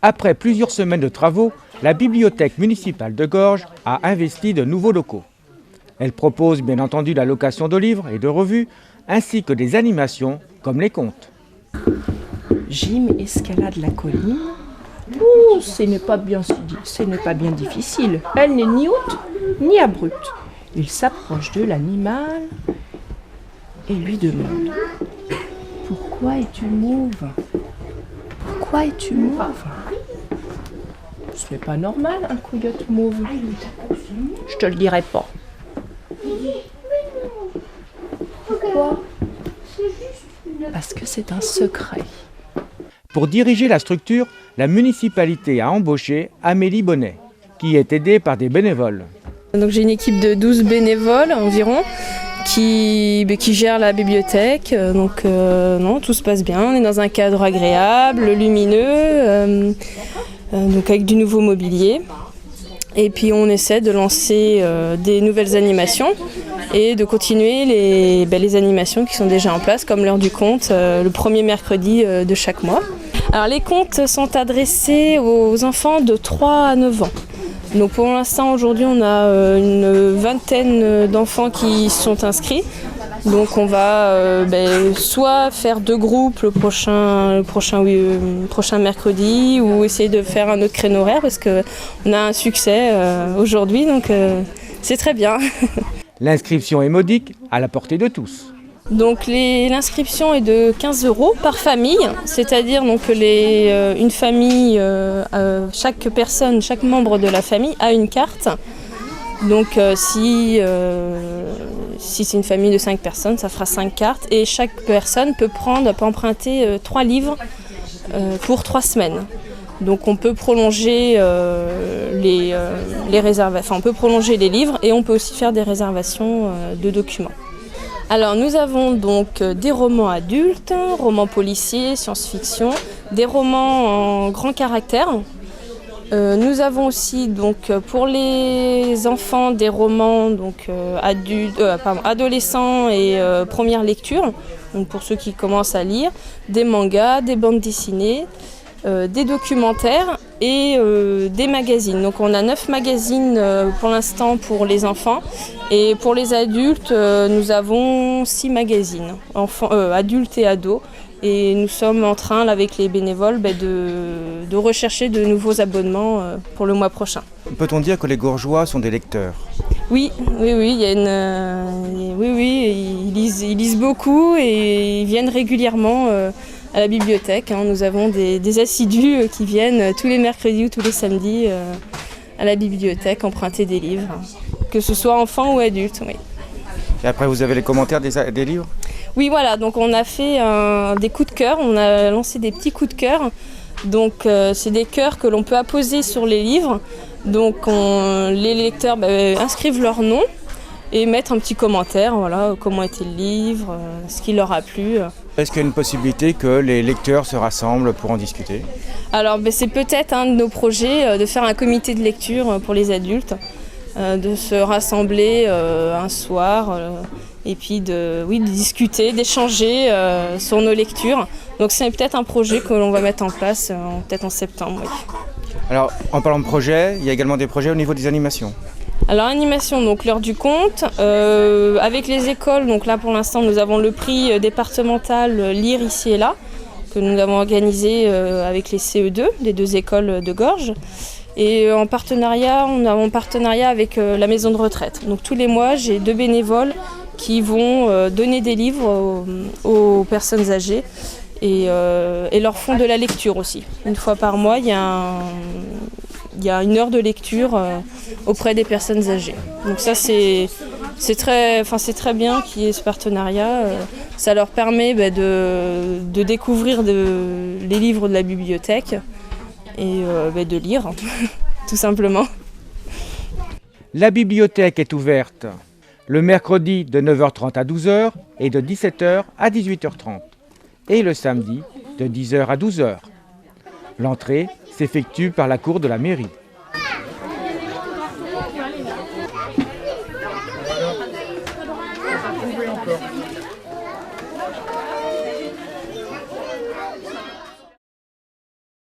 Après plusieurs semaines de travaux, la bibliothèque municipale de Gorges a investi de nouveaux locaux. Elle propose bien entendu la location de livres et de revues, ainsi que des animations comme les contes. Jim escalade la colline. Ouh, ce n'est pas bien difficile. Elle n'est ni haute ni abrupte. Il s'approche de l'animal et lui demande « Pourquoi es-tu mauve ? Pourquoi es-tu mauve ?» Ce n'est pas normal, un coyote mauve. Je te le dirai pas. Pourquoi ? Parce que c'est un secret. Pour diriger la structure, la municipalité a embauché Amélie Bonnet, qui est aidée par des bénévoles. Donc j'ai une équipe de 12 bénévoles environ qui gèrent la bibliothèque. Non, tout se passe bien. On est dans un cadre agréable, lumineux, donc avec du nouveau mobilier. Et puis on essaie de lancer des nouvelles animations et de continuer les animations qui sont déjà en place, comme l'heure du conte, le premier mercredi de chaque mois. Alors les contes sont adressés aux enfants de 3 à 9 ans. Donc pour l'instant, aujourd'hui, on a une vingtaine d'enfants qui sont inscrits. Donc on va soit faire 2 groupes le prochain mercredi ou essayer de faire un autre créneau horaire parce qu'on a un succès aujourd'hui, donc c'est très bien. L'inscription est modique, à la portée de tous. Donc l'inscription est de 15 € par famille, c'est-à-dire donc une famille, chaque membre de la famille a une carte. Donc si c'est une famille de 5 personnes, ça fera 5 cartes et chaque personne peut emprunter 3 livres pour 3 semaines. Donc on peut prolonger on peut prolonger les livres et on peut aussi faire des réservations de documents. Alors nous avons donc des romans adultes, romans policiers, science-fiction, des romans en grand caractère. Nous avons aussi donc pour les enfants des romans donc adolescents et première lecture, donc pour ceux qui commencent à lire, des mangas, des bandes dessinées, des documentaires et des magazines. Donc on a 9 magazines pour l'instant pour les enfants et pour les adultes nous avons 6 magazines, adultes et ados. Et nous sommes en train, là, avec les bénévoles, de rechercher de nouveaux abonnements pour le mois prochain. Peut-on dire que les Gorgeois sont des lecteurs ? Oui, il y a ils lisent beaucoup et ils viennent régulièrement à la bibliothèque. Nous avons des assidus qui viennent tous les mercredis ou tous les samedis à la bibliothèque emprunter des livres, que ce soit enfants ou adultes. Oui. Et après, vous avez les commentaires des livres ? Oui, voilà, donc on a fait des coups de cœur, on a lancé des petits coups de cœur. Donc c'est des cœurs que l'on peut apposer sur les livres. Donc les lecteurs inscrivent leur nom et mettent un petit commentaire, voilà, comment était le livre, ce qui leur a plu. Est-ce qu'il y a une possibilité que les lecteurs se rassemblent pour en discuter ? Alors c'est peut-être un de nos projets de faire un comité de lecture pour les adultes, de se rassembler un soir. Et puis de discuter, d'échanger sur nos lectures. Donc c'est peut-être un projet que l'on va mettre en place peut-être en septembre. Oui. Alors en parlant de projet, il y a également des projets au niveau des animations. Alors animation, donc l'heure du conte, avec les écoles, donc là pour l'instant nous avons le prix départemental Lire ici et là, que nous avons organisé avec les CE2, les 2 écoles de Gorges. Et on a un partenariat avec la maison de retraite. Donc tous les mois j'ai 2 bénévoles qui vont donner des livres aux personnes âgées et leur font de la lecture aussi. Une fois par mois, il y a une heure de lecture auprès des personnes âgées. Donc ça, c'est très bien qu'il y ait ce partenariat. Ça leur permet de découvrir les livres de la bibliothèque et de lire, tout simplement. La bibliothèque est ouverte le mercredi de 9h30 à 12h et de 17h à 18h30. Et le samedi de 10h à 12h. L'entrée s'effectue par la cour de la mairie. Voilà. Vous pouvez encore.